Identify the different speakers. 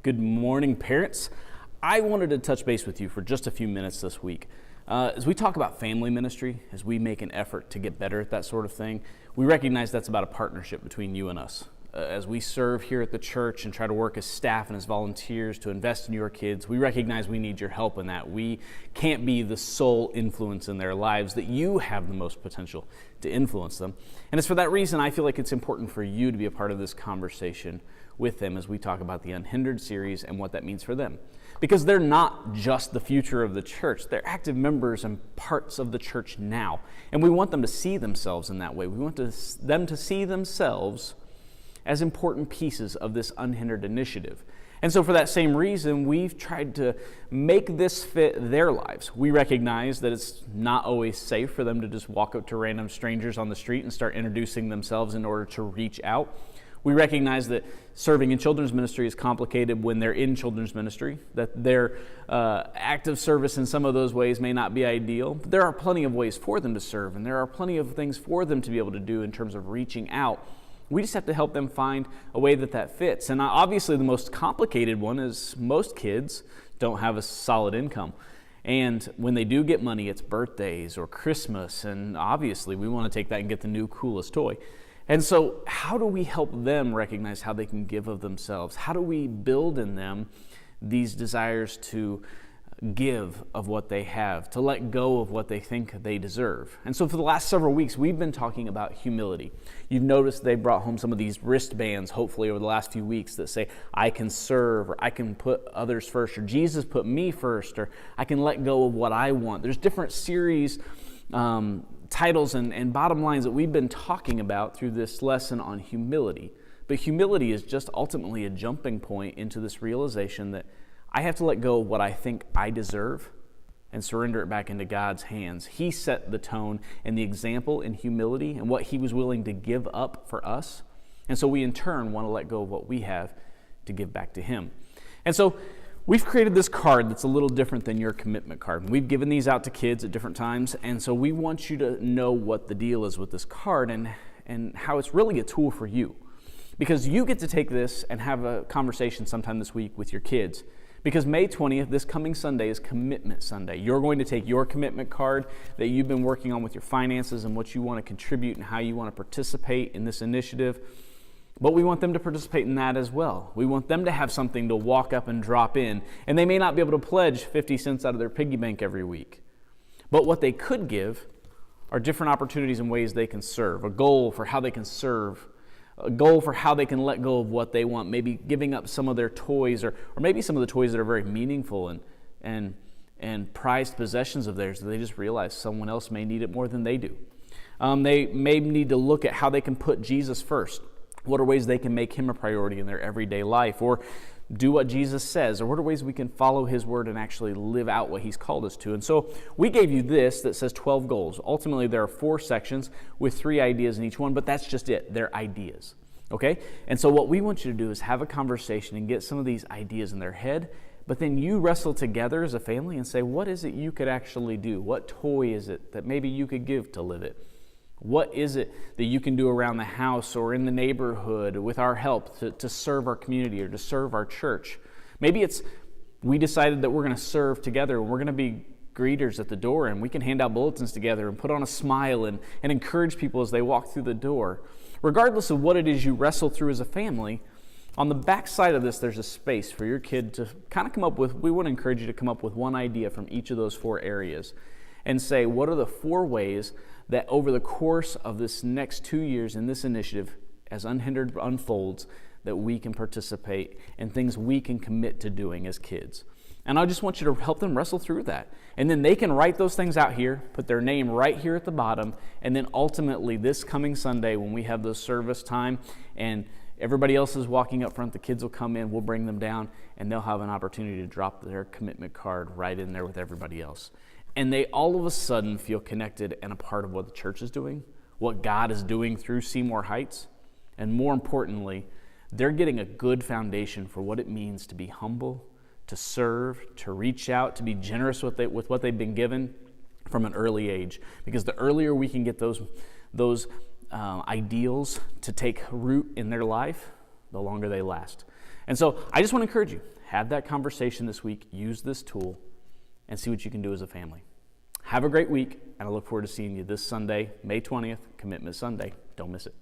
Speaker 1: Good morning, parents. I wanted to touch base with you for just a few minutes this week. As we talk about family ministry, as we make an effort to get better at that sort of thing, we recognize that's about a partnership between you and us. As we serve here at the church and try to work as staff and as volunteers to invest in your kids, we recognize we need your help in that. We can't be the sole influence in their lives, that you have the most potential to influence them. And it's for that reason I feel like it's important for you to be a part of this conversation with them as we talk about the Unhindered series and what that means for them. Because they're not just the future of the church, they're active members and parts of the church now. And we want them to see themselves in that way. We want them to see themselves as important pieces of this Unhindered initiative. And so for that same reason, we've tried to make this fit their lives. We recognize that it's not always safe for them to just walk up to random strangers on the street and start introducing themselves in order to reach out. We recognize that serving in children's ministry is complicated when they're in children's ministry, that their active service in some of those ways may not be ideal. But there are plenty of ways for them to serve, and there are plenty of things for them to be able to do in terms of reaching out. We just have to help them find a way that fits. And obviously the most complicated one is most kids don't have a solid income. And when they do get money, it's birthdays or Christmas, and obviously we want to take that and get the new coolest toy. And so how do we help them recognize how they can give of themselves? How do we build in them these desires to give of what they have, to let go of what they think they deserve? And so for the last several weeks, we've been talking about humility. You've noticed they brought home some of these wristbands, hopefully over the last few weeks, that say, I can serve, or I can put others first, or Jesus put me first, or I can let go of what I want. There's different series, titles and bottom lines that we've been talking about through this lesson on humility. But humility is just ultimately a jumping point into this realization that I have to let go of what I think I deserve and surrender it back into God's hands. He set the tone and the example in humility and what He was willing to give up for us. And so we in turn want to let go of what we have to give back to Him. And so we've created this card that's a little different than your commitment card. We've given these out to kids at different times, and so we want you to know what the deal is with this card and how it's really a tool for you. Because you get to take this and have a conversation sometime this week with your kids. Because May 20th, this coming Sunday, is Commitment Sunday. You're going to take your commitment card that you've been working on with your finances and what you want to contribute and how you want to participate in this initiative. But we want them to participate in that as well. We want them to have something to walk up and drop in. And they may not be able to pledge 50 cents out of their piggy bank every week. But what they could give are different opportunities and ways they can serve, a goal for how they can serve, a goal for how they can let go of what they want, maybe giving up some of their toys or maybe some of the toys that are very meaningful and prized possessions of theirs that they just realize someone else may need it more than they do. They may need to look at how they can put Jesus first. What are ways they can make Him a priority in their everyday life, or do what Jesus says, or what are ways we can follow His word and actually live out what He's called us to? And so we gave you this that says 12 goals. Ultimately, there are 4 sections with 3 ideas in each one, but that's just it. They're ideas, okay? And so what we want you to do is have a conversation and get some of these ideas in their head, but then you wrestle together as a family and say, what is it you could actually do? What toy is it that maybe you could give to live it? What is it that you can do around the house or in the neighborhood with our help to serve our community or to serve our church? Maybe it's we decided that we're going to serve together and we're going to be greeters at the door and we can hand out bulletins together and put on a smile and encourage people as they walk through the door. Regardless of what it is you wrestle through as a family, on the back side of this, there's a space for your kid to kind of come up with, we want to encourage you to come up with one idea from each of those 4 areas and say, what are the 4 ways that over the course of this next 2 years in this initiative, as Unhindered unfolds, that we can participate in things we can commit to doing as kids. And I just want you to help them wrestle through that. And then they can write those things out here, put their name right here at the bottom, and then ultimately this coming Sunday when we have the service time and everybody else is walking up front, the kids will come in, we'll bring them down, and they'll have an opportunity to drop their commitment card right in there with everybody else. And they all of a sudden feel connected and a part of what the church is doing, what God is doing through Seymour Heights, and more importantly, they're getting a good foundation for what it means to be humble, to serve, to reach out, to be generous with what they've been given from an early age. Because the earlier we can get those ideals to take root in their life, the longer they last. And so I just want to encourage you, have that conversation this week, use this tool, and see what you can do as a family. Have a great week, and I look forward to seeing you this Sunday, May 20th, Commitment Sunday. Don't miss it.